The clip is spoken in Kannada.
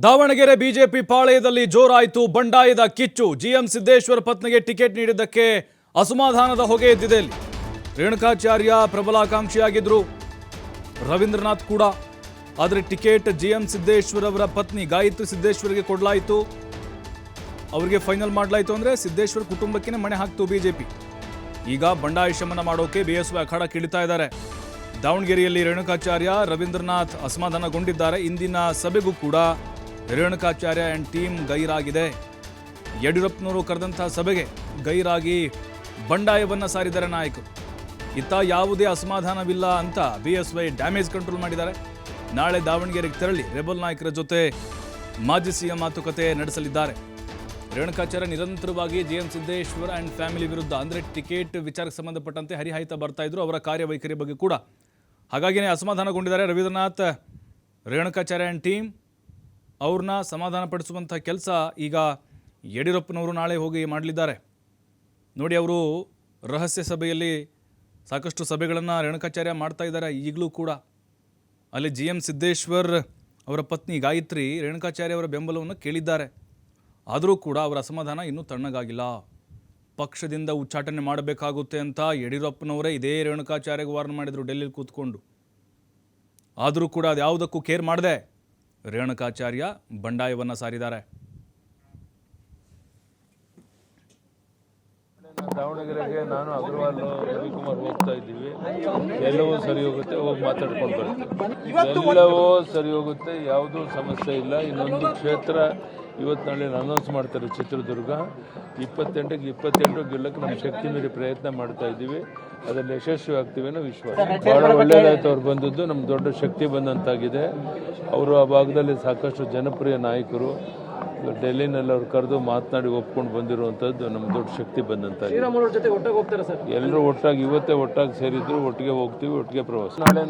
ದಾವಣಗೆರೆ ಬಿಜೆಪಿ ಪಾಳೆಯದಲ್ಲಿ ಜೋರಾಯಿತು ಬಂಡಾಯದ ಕಿಚ್ಚು. ಜಿಎಂ ಸಿದ್ದೇಶ್ವರ ಪತ್ನಿಗೆ ಟಿಕೆಟ್ ನೀಡಿದ್ದಕ್ಕೆ ಅಸಮಾಧಾನದ ಹೊಗೆ ಎದ್ದಿದೆ. ಇಲ್ಲಿ ರೇಣುಕಾಚಾರ್ಯ ಪ್ರಬಲಾಕಾಂಕ್ಷಿಯಾಗಿದ್ರು, ರವೀಂದ್ರನಾಥ್ ಕೂಡ. ಆದರೆ ಟಿಕೆಟ್ ಜಿಎಂ ಸಿದ್ದೇಶ್ವರ ಅವರ ಪತ್ನಿ ಗಾಯತ್ರಿ ಸಿದ್ದೇಶ್ವರಿಗೆ ಕೊಡಲಾಯಿತು. ಅವರಿಗೆ ಫೈನಲ್ ಮಾಡಲಾಯಿತು. ಅಂದರೆ ಸಿದ್ದೇಶ್ವರ ಕುಟುಂಬಕ್ಕೆ ಮಣೆ ಹಾಕ್ತು ಬಿಜೆಪಿ. ಈಗ ಬಂಡಾಯ ಶಮನ ಮಾಡೋಕೆ ಬಿಎಸ್ವೈ ಅಖಾಡಕ್ಕೆ ಇಳಿತಾ ಇದ್ದಾರೆ. ದಾವಣಗೆರೆಯಲ್ಲಿ ರೇಣುಕಾಚಾರ್ಯ ರವೀಂದ್ರನಾಥ್ ಅಸಮಾಧಾನಗೊಂಡಿದ್ದಾರೆ. ಇಂದಿನ ಸಭೆಗೂ ಕೂಡ ರೇಣುಕಾಚಾರ್ಯ ಆ್ಯಂಡ್ ಟೀಮ್ ಗೈರಾಗಿದೆ. ಯಡಿಯೂರಪ್ಪನವರು ಕರೆದಂತಹ ಸಭೆಗೆ ಗೈರಾಗಿ ಬಂಡಾಯವನ್ನು ಸಾರಿದ್ದಾರೆ ನಾಯಕರು. ಇತ್ತ ಯಾವುದೇ ಅಸಮಾಧಾನವಿಲ್ಲ ಅಂತ ಬಿಎಸ್ವೈ ಡ್ಯಾಮೇಜ್ ಕಂಟ್ರೋಲ್ ಮಾಡಿದ್ದಾರೆ. ನಾಳೆ ದಾವಣಗೆರೆಗೆ ತೆರಳಿ ರೆಬಲ್ ನಾಯಕರ ಜೊತೆ ಮಾಜಿ ಸಿಎಂ ಮಾತುಕತೆ ನಡೆಸಲಿದ್ದಾರೆ. ರೇಣುಕಾಚಾರ್ಯ ನಿರಂತರವಾಗಿ ಜಿಎಂ ಸಿದ್ದೇಶ್ವರ ಆ್ಯಂಡ್ ಫ್ಯಾಮಿಲಿ ವಿರುದ್ಧ, ಅಂದರೆ ಟಿಕೆಟ್ ವಿಚಾರಕ್ಕೆ ಸಂಬಂಧಪಟ್ಟಂತೆ ಹರಿಹಾಯ್ತಾ ಬರ್ತಾ ಇದ್ರು, ಅವರ ಕಾರ್ಯವೈಖರಿ ಬಗ್ಗೆ ಕೂಡ. ಹಾಗಾಗಿಯೇ ಅಸಮಾಧಾನಗೊಂಡಿದ್ದಾರೆ ರವೀಂದ್ರನಾಥ್. ರೇಣುಕಾಚಾರ್ಯ ಆ್ಯಂಡ್ ಟೀಮ್ ಅವ್ರನ್ನ ಸಮಾಧಾನಪಡಿಸುವಂಥ ಕೆಲಸ ಈಗ ಯಡಿಯೂರಪ್ಪನವರು ನಾಳೆ ಹೋಗಿ ಮಾಡಲಿದ್ದಾರೆ. ನೋಡಿ, ಅವರು ರಹಸ್ಯ ಸಭೆಯಲ್ಲಿ ಸಾಕಷ್ಟು ಸಭೆಗಳನ್ನು ರೇಣುಕಾಚಾರ್ಯ ಮಾಡ್ತಾ ಇದ್ದಾರೆ ಈಗಲೂ ಕೂಡ. ಅಲ್ಲಿ ಜಿಎಂ ಸಿದ್ದೇಶ್ವರ್ ಅವರ ಪತ್ನಿ ಗಾಯತ್ರಿ ರೇಣುಕಾಚಾರ್ಯ ಅವರ ಬೆಂಬಲವನ್ನು ಕೇಳಿದ್ದಾರೆ. ಆದರೂ ಕೂಡ ಅವರ ಅಸಮಾಧಾನ ಇನ್ನೂ ತಣ್ಣಗಾಗಿಲ್ಲ. ಪಕ್ಷದಿಂದ ಉಚ್ಚಾಟನೆ ಮಾಡಬೇಕಾಗುತ್ತೆ ಅಂತ ಯಡಿಯೂರಪ್ಪನವರೇ ಇದೇ ರೇಣುಕಾಚಾರ್ಯಗೆ ವಾರ್ನ್ ಮಾಡಿದರು ಡೆಲ್ಲಿಲಿ ಕೂತ್ಕೊಂಡು. ಆದರೂ ಕೂಡ ಅದು ಯಾವುದಕ್ಕೂ ಕೇರ್ ಮಾಡದೆ ರೇಣುಕಾಚಾರ್ಯ ಬಂಡಾಯವನ್ನು ಸಾರಿದ್ದಾರೆ. ದಾವಣಗೆರೆಗೆ ನಾನು ಅಗ್ರವಾಲ್ ರವಿಕುಮಾರ್ ಹೋಗ್ತಾ ಇದ್ದೀವಿ. ಎಲ್ಲವೂ ಸರಿ ಹೋಗುತ್ತೆ, ಹೋಗಿ ಮಾತಾಡ್ಕೊಂಡು ಬರ್ತೀವಿ. ಎಲ್ಲವೂ ಸರಿ ಹೋಗುತ್ತೆ, ಯಾವುದೂ ಸಮಸ್ಯೆ ಇಲ್ಲ. ಇನ್ನೊಂದು ಕ್ಷೇತ್ರ ಇವತ್ತು ನಾಳೆ ಅನೌನ್ಸ್ ಮಾಡ್ತಾರೆ, ಚಿತ್ರದುರ್ಗ 28ಕ್ಕೆ 28 ಗೆಲ್ಲಕ್ಕೆ ನಮ್ಮ ಶಕ್ತಿ ಮೀರಿ ಪ್ರಯತ್ನ ಮಾಡ್ತಾ ಇದ್ದೀವಿ. ಅದರಲ್ಲಿ ಯಶಸ್ವಿ ಆಗ್ತೀವಿ ಅನ್ನೋ ವಿಶ್ವಾಸ. ಭಾಳ ಒಳ್ಳೆಯದಾಯ್ತು ಅವ್ರು ಬಂದದ್ದು, ನಮ್ಮ ದೊಡ್ಡ ಶಕ್ತಿ ಬಂದಂತಾಗಿದೆ. ಅವರು ಆ ಭಾಗದಲ್ಲಿ ಸಾಕಷ್ಟು ಜನಪ್ರಿಯ ನಾಯಕರು. ಡೆಲ್ಲಿನಲ್ಲಿ ಅವ್ರು ಕರೆದು ಮಾತನಾಡಿ ಒಪ್ಕೊಂಡು ಬಂದಿರುವಂಥದ್ದು ನಮ್ಮ ದೊಡ್ಡ ಶಕ್ತಿ ಬಂದಂತಾಗಿದೆ. ಎಲ್ಲರೂ ಒಟ್ಟಾಗಿ ಇವತ್ತೇ ಒಟ್ಟಾಗಿ ಸೇರಿದ್ರು, ಒಟ್ಟಿಗೆ ಹೋಗ್ತೀವಿ, ಒಟ್ಟಿಗೆ ಪ್ರವಾಸ. ನಾಳೆ